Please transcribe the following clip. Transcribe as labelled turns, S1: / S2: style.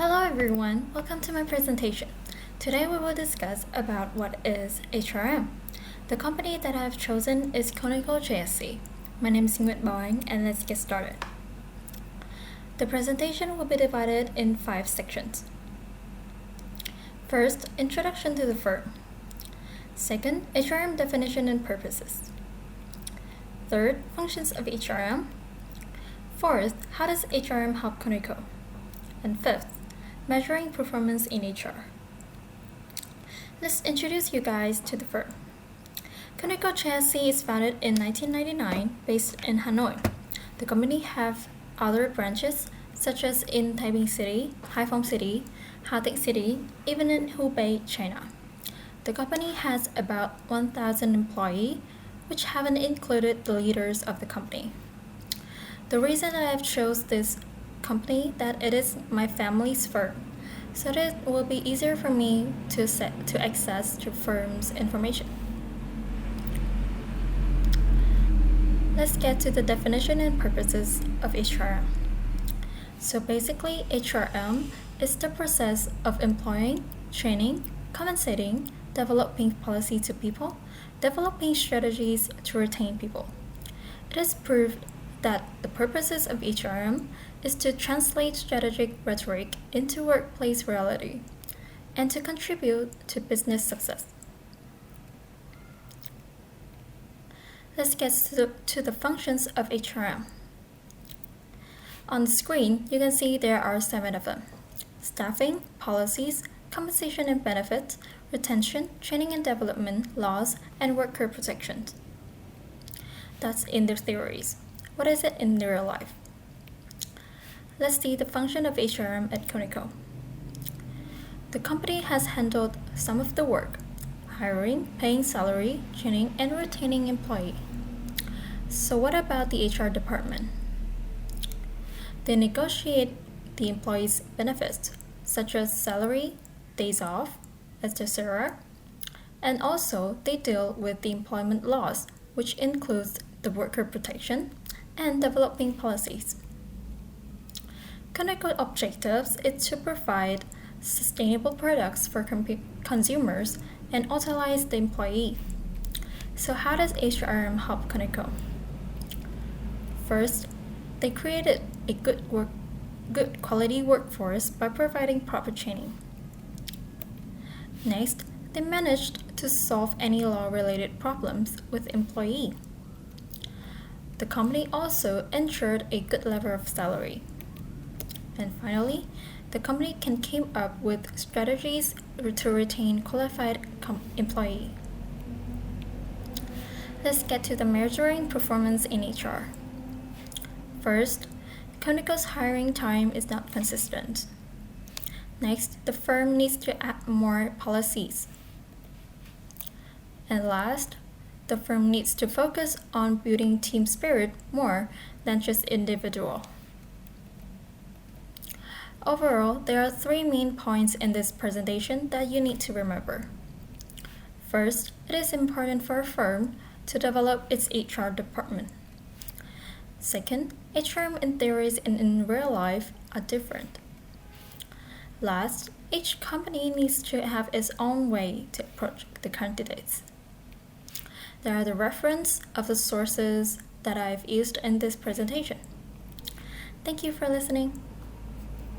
S1: Hello everyone, welcome to my presentation. Today we will discuss about what is HRM. The company that I have chosen is Conoco JSC. My name is Nguyen Bao Anh and let's get started. The presentation will be divided in 5 sections. First, introduction to the firm. Second, HRM definition and purposes. Third, functions of HRM. Fourth, how does HRM help Conoco? And fifth, measuring performance in HR. Let's introduce you guys to the firm. Conoco JSC is founded in 1999 based in Hanoi. The company have other branches such as in Taipei City, Haiphong City, Hatay City, even in Hubei, China. The company has about 1,000 employees, which haven't included the leaders of the company. The reason that I've chose this company that it is my family's firm, so that it will be easier for me to access the firm's information. Let's get to the definition and purposes of HRM. So basically, HRM is the process of employing, training, compensating, developing policy to people, developing strategies to retain people. It is proved that the purposes of HRM is to translate strategic rhetoric into workplace reality and to contribute to business success. Let's get to the functions of HRM. On the screen, you can see there are 7 of them: staffing, policies, compensation and benefits, retention, training and development, laws, and worker protection. That's in their theories. What is it in real life? Let's see the function of HRM at Conoco. The company has handled some of the work: hiring, paying salary, training, and retaining employee. So what about the HR department? They negotiate the employees' benefits, such as salary, days off, etc. And also they deal with the employment laws, which includes the worker protection and developing policies. Conoco objectives is to provide sustainable products for consumers and utilize the employee. So how does HRM help Conoco? First, they created a good quality workforce by providing proper training. Next, they managed to solve any law-related problems with employee. The company also ensured a good level of salary. And finally, the company came up with strategies to retain qualified employee. Let's get to the measuring performance in HR. First, Conoco's hiring time is not consistent. Next, the firm needs to add more policies. And last, the firm needs to focus on building team spirit more than just individual. Overall, there are 3 main points in this presentation that you need to remember. First, it is important for a firm to develop its HR department. Second, HRM in theories and in real life are different. Last, each company needs to have its own way to approach the candidates. There are the reference of the sources that I've used in this presentation. Thank you for listening.